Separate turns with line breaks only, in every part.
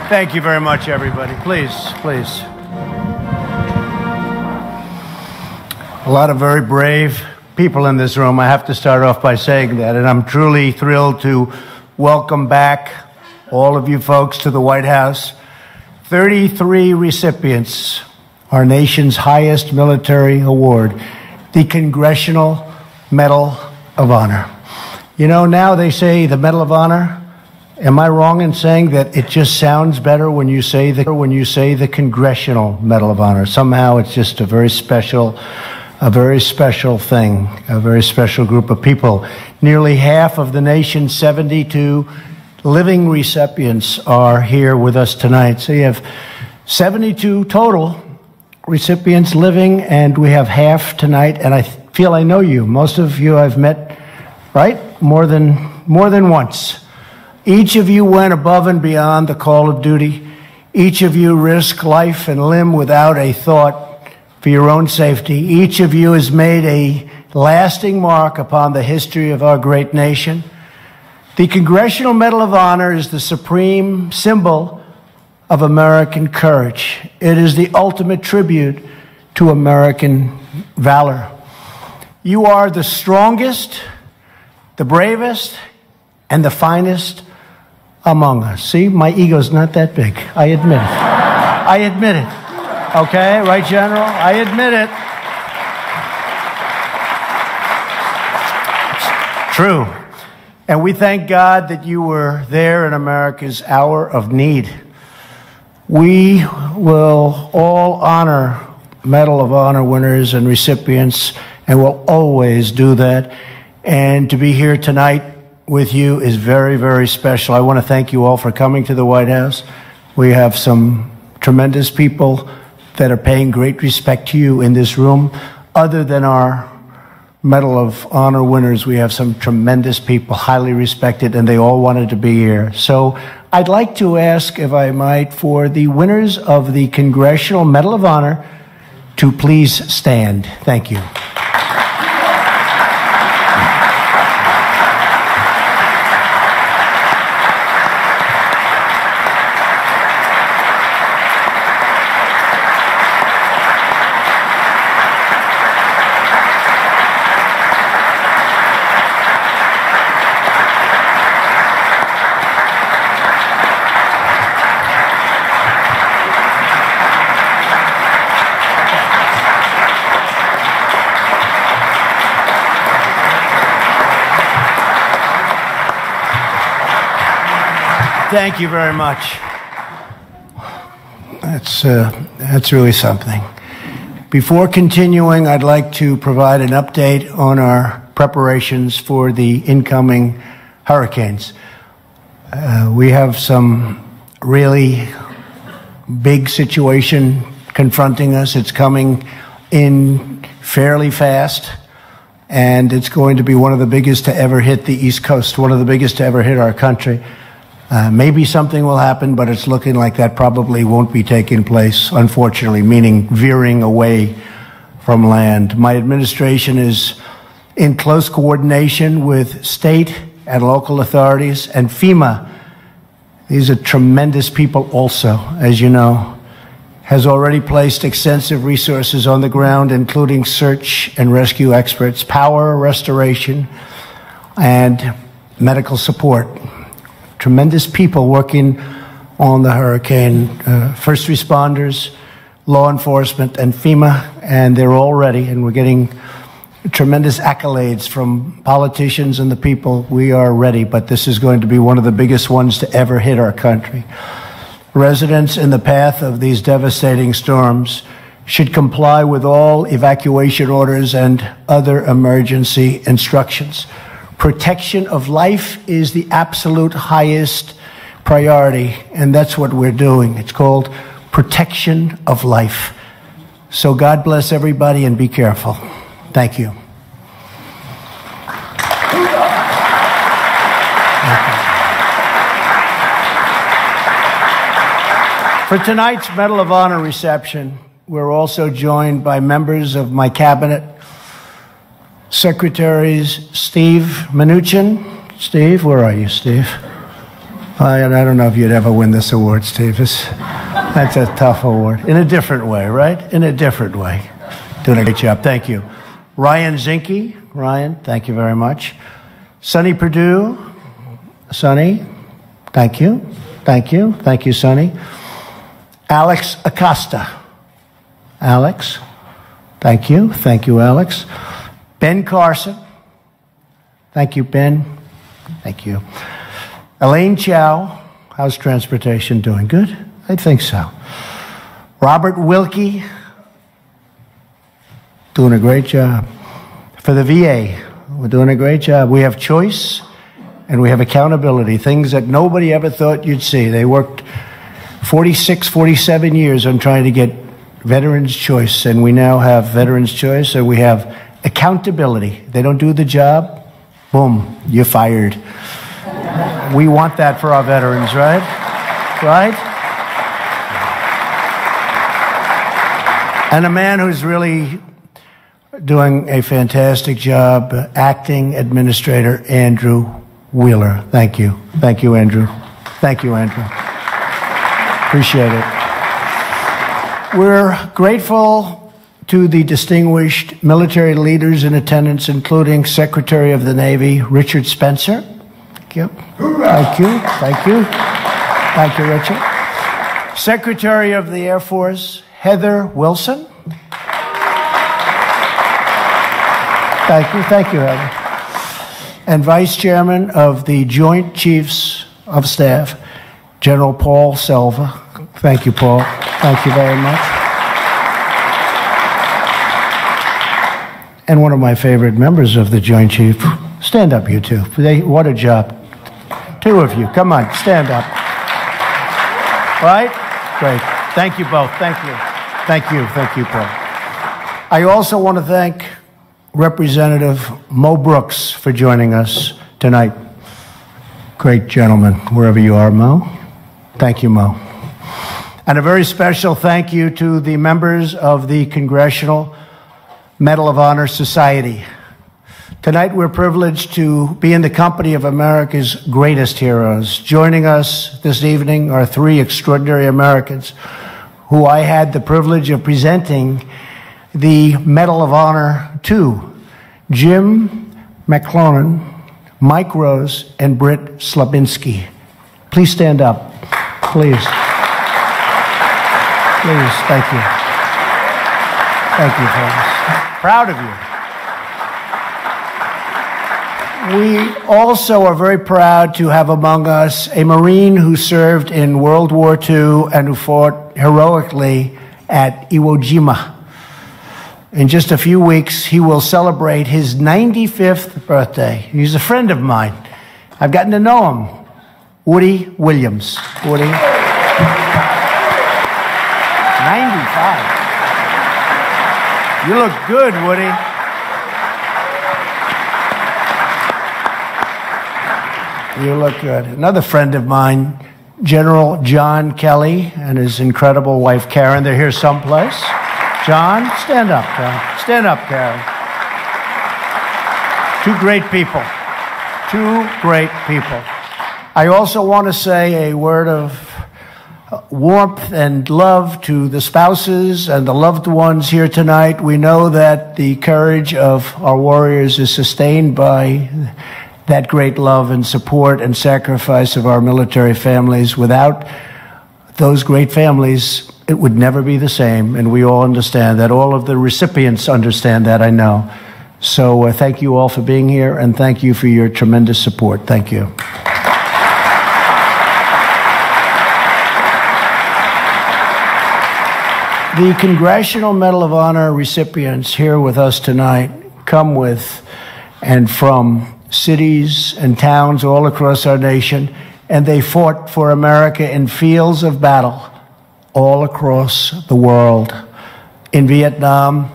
Thank you very much, everybody. Please, please. A lot of very brave people in this room. I have to start off by saying that, and I'm truly thrilled to welcome back all of you folks to the White House. 33 recipients, our nation's highest military award, the Congressional Medal of Honor. You know, now they say the Medal of Honor. Am I wrong in saying that it just sounds better when you say the Congressional Medal of Honor? Somehow it's just a very special thing, a very special group of people. Nearly half of the nation's 72 living recipients are here with us tonight. So you have 72 total recipients living, and we have half tonight, and I feel I know you. Most of you I've met, right? More than once. Each of you went above and beyond the call of duty. Each of you risked life and limb without a thought for your own safety. Each of you has made a lasting mark upon the history of our great nation. The Congressional Medal of Honor is the supreme symbol of American courage. It is the ultimate tribute to American valor. You are the strongest, the bravest, and the finest among us. See, my ego's not that big. I admit it. I admit it. Okay, right, General? I admit it. It's true. And we thank God that you were there in America's hour of need. We will all honor Medal of Honor winners and recipients, and will always do that. And to be here tonight with you is very, very special. I want to thank you all for coming to the White House. We have some tremendous people that are paying great respect to you in this room. Other than our Medal of Honor winners, we have some tremendous people, highly respected, and they all wanted to be here. So I'd like to ask, if I might, for the winners of the Congressional Medal of Honor to please stand. Thank you. Thank you very much. That's really something. Before continuing, I'd like to provide an update on our preparations for the incoming hurricanes. We have some really big situation confronting us. It's coming in fairly fast, and it's going to be one of the biggest to ever hit the East Coast, one of the biggest to ever hit our country. Maybe something will happen, but it's looking like that probably won't be taking place, unfortunately, meaning veering away from land. My administration is in close coordination with state and local authorities and FEMA. These are tremendous people also, as you know, has already placed extensive resources on the ground, including search and rescue experts, power restoration, and medical support. Tremendous people working on the hurricane, first responders, law enforcement, and FEMA, and they're all ready, and we're getting tremendous accolades from politicians and the people. We are ready, but this is going to be one of the biggest ones to ever hit our country. Residents in the path of these devastating storms should comply with all evacuation orders and other emergency instructions. Protection of life is the absolute highest priority, and that's what we're doing. It's called protection of life. So God bless everybody, and be careful. Thank you. For tonight's Medal of Honor reception, we're also joined by members of my cabinet, Secretaries Steve Mnuchin. Steve, where are you, Steve? I don't know if you'd ever win this award, Steve. That's a tough award. In a different way, right? In a different way. Doing a great job. Thank you. Ryan Zinke. Ryan, thank you very much. Sonny Perdue. Sonny, thank you. Thank you. Thank you, Sonny. Alex Acosta. Alex, thank you. Thank you, Alex. Ben Carson. Thank you, Ben. Thank you. Elaine Chow. How's transportation doing? Good? I think so. Robert Wilkie. Doing a great job. For the VA, we're doing a great job. We have choice and we have accountability, things that nobody ever thought you'd see. They worked 46, 47 years on trying to get Veterans Choice, and we now have Veterans Choice, and we have accountability. They don't do the job, boom, you're fired. We want that for our veterans, right? Right? And a man who's really doing a fantastic job, Acting Administrator Andrew Wheeler. Thank you. Thank you, Andrew. Thank you, Andrew. Appreciate it. We're grateful to the distinguished military leaders in attendance, including Secretary of the Navy, Richard Spencer. Thank you. Thank you. Thank you. Thank you, Richard. Secretary of the Air Force, Heather Wilson. Thank you, Heather. And Vice Chairman of the Joint Chiefs of Staff, General Paul Selva. Thank you, Paul. Thank you very much. And one of my favorite members of the Joint Chief. Stand up, you two. What a job. Two of you. Come on, stand up. Right? Great. Thank you both. Thank you. Thank you. Thank you, Paul. I also want to thank Representative Mo Brooks for joining us tonight. Great gentleman, wherever you are, Mo. Thank you, Mo. And a very special thank you to the members of the Congressional Medal of Honor Society. Tonight we're privileged to be in the company of America's greatest heroes. Joining us this evening are three extraordinary Americans who I had the privilege of presenting the Medal of Honor to: Jim McClellan, Mike Rose, and Britt Slabinski. Please stand up. Please. Please. Thank you. Thank you, folks. Proud of you. We also are very proud to have among us a Marine who served in World War II and who fought heroically at Iwo Jima. In just a few weeks, he will celebrate his 95th birthday. He's a friend of mine. I've gotten to know him. Woody Williams. Woody. 95. You look good, Woody. You look good. Another friend of mine, General John Kelly and his incredible wife, Karen. They're here someplace. John, stand up, Karen. Stand up, Karen. Two great people. Two great people. I also want to say a word of warmth and love to the spouses and the loved ones here tonight. We know that the courage of our warriors is sustained by that great love and support and sacrifice of our military families. Without those great families, it would never be the same, and we all understand that. All of the recipients understand that, I know. So thank you all for being here, and thank you for your tremendous support. Thank you. The Congressional Medal of Honor recipients here with us tonight come with and from cities and towns all across our nation, and they fought for America in fields of battle all across the world. In Vietnam,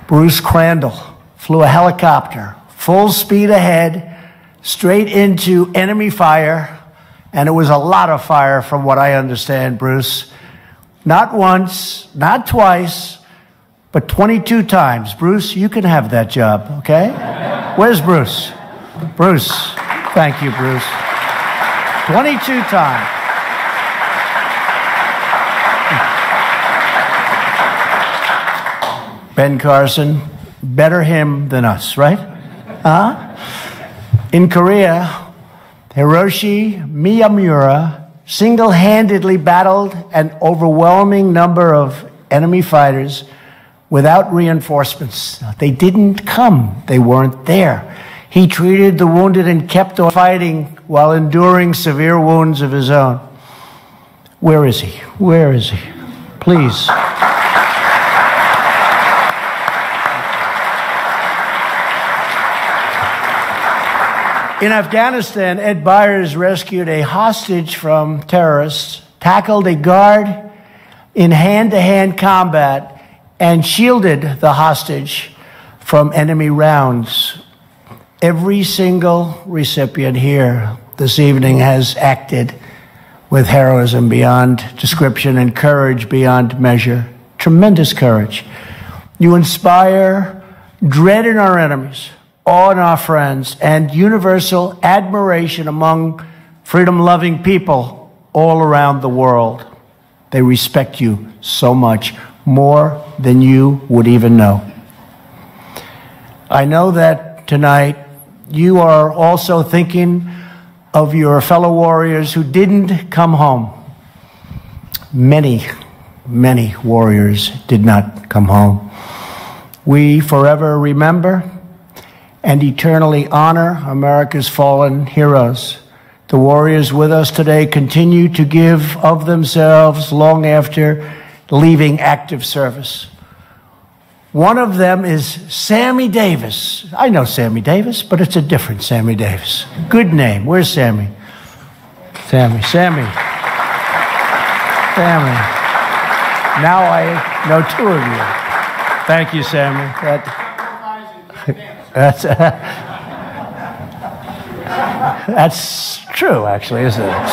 Bruce Crandall flew a helicopter full speed ahead, straight into enemy fire, and it was a lot of fire from what I understand, Bruce. Not once, not twice, but 22 times. Bruce, you can have that job, okay? Where's Bruce? Bruce. Thank you, Bruce. 22 times. Ben Carson, better him than us, right? In Korea, Hiroshi Miyamura single-handedly battled an overwhelming number of enemy fighters without reinforcements. They didn't come. They weren't there. He treated the wounded and kept on fighting while enduring severe wounds of his own. Where is he? Where is he? Please. In Afghanistan, Ed Byers rescued a hostage from terrorists, tackled a guard in hand-to-hand combat, and shielded the hostage from enemy rounds. Every single recipient here this evening has acted with heroism beyond description and courage beyond measure. Tremendous courage. You inspire dread in our enemies, awe in our friends, and universal admiration among freedom-loving people all around the world. They respect you so much, more than you would even know. I know that tonight you are also thinking of your fellow warriors who didn't come home. Many, many warriors did not come home. We forever remember and eternally honor America's fallen heroes. The warriors with us today continue to give of themselves long after leaving active service. One of them is Sammy Davis. I know Sammy Davis, but it's a different Sammy Davis. Good name. Where's Sammy? Sammy. Now I know two of you. Thank you, Sammy. That's true, actually, isn't it?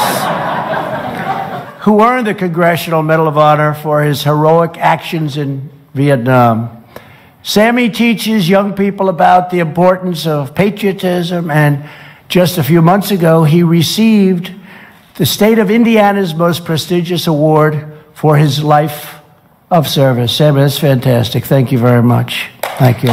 Who earned the Congressional Medal of Honor for his heroic actions in Vietnam. Sammy teaches young people about the importance of patriotism, and just a few months ago, he received the state of Indiana's most prestigious award for his life of service. Sammy, that's fantastic. Thank you very much. Thank you.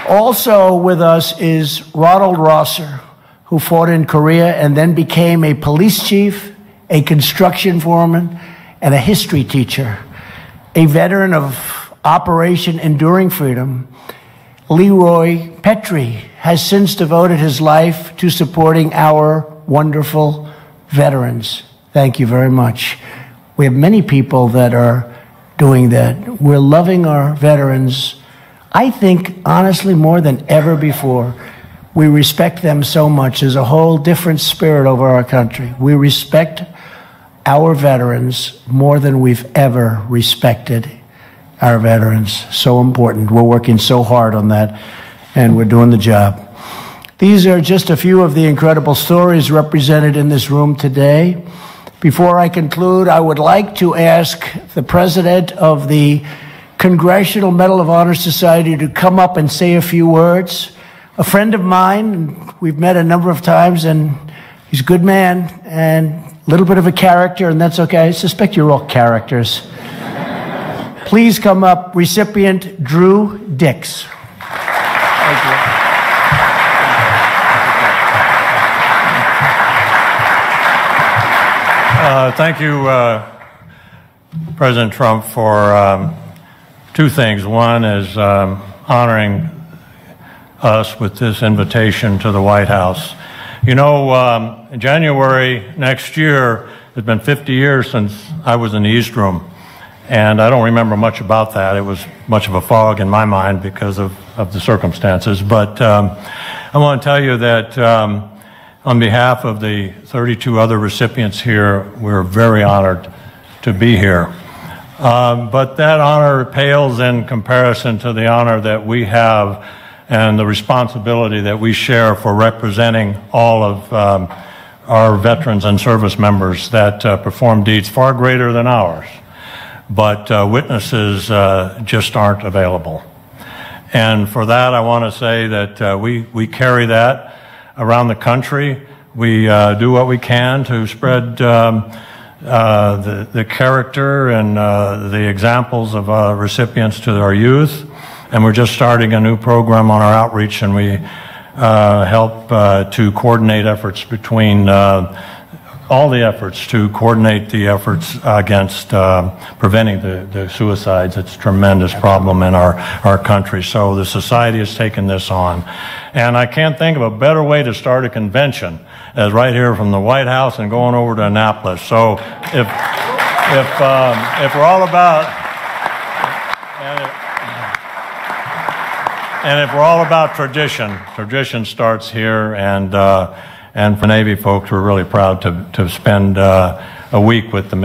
Also with us is Ronald Rosser, who fought in Korea and then became a police chief, a construction foreman, and a history teacher. A veteran of Operation Enduring Freedom, Leroy Petrie has since devoted his life to supporting our wonderful veterans. Thank you very much. We have many people that are doing that. We're loving our veterans, I think, honestly, more than ever before. We respect them so much. There's a whole different spirit over our country. We respect our veterans more than we've ever respected our veterans. So important. We're working so hard on that, and we're doing the job. These are just a few of the incredible stories represented in this room today. Before I conclude, I would like to ask the president of the Congressional Medal of Honor Society to come up and say a few words. A friend of mine, we've met a number of times, and he's a good man and a little bit of a character, and that's okay. I suspect you're all characters. Please come up, recipient Drew Dix. Thank you.
Thank you, President Trump, for two things. One is honoring us with this invitation to the White House. You know, in January next year, it's been 50 years since I was in the East Room, and I don't remember much about that. It was much of a fog in my mind because of the circumstances. But I want to tell you that on behalf of the 32 other recipients here, we're very honored to be here. But that honor pales in comparison to the honor that we have and the responsibility that we share for representing all of our veterans and service members that perform deeds far greater than ours. But witnesses just aren't available. And for that, I want to say that we carry that around the country. We do what we can to spread the character and the examples of recipients to our youth. And we're just starting a new program on our outreach, and we help to coordinate efforts between all the efforts to coordinate the efforts against preventing the suicides. It's a tremendous problem in our country. So the society has taken this on. And I can't think of a better way to start a convention as right here from the White House and going over to Annapolis. So if we're all about, and if we're all about tradition starts here. And for Navy folks, we're really proud to spend a week with the